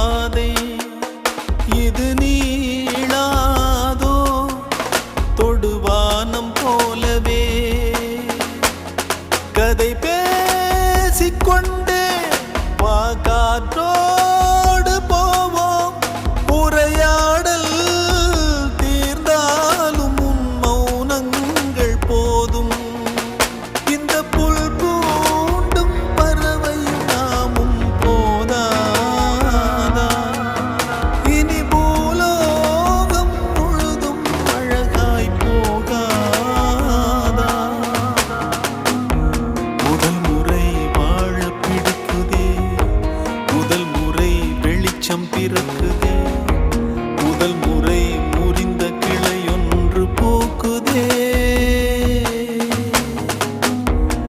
பாதை இது நீளாதோ தொடுவானம் போலவே கதை பேசிக்கொண்டே வா காற்றோடு போவோம் உரையாடல் தீர்ந்தாலும் உன் மௌனங்கள் போதும் இந்த புல் பூண்டும் பறவை நாமும் போதாதா இனி பூலோகம் முழுதும் அழகாய் போகாதா முதல் முறை வாழ பிடிக்குதே முதல் முறை வெளிச்சம் பிறக்குதே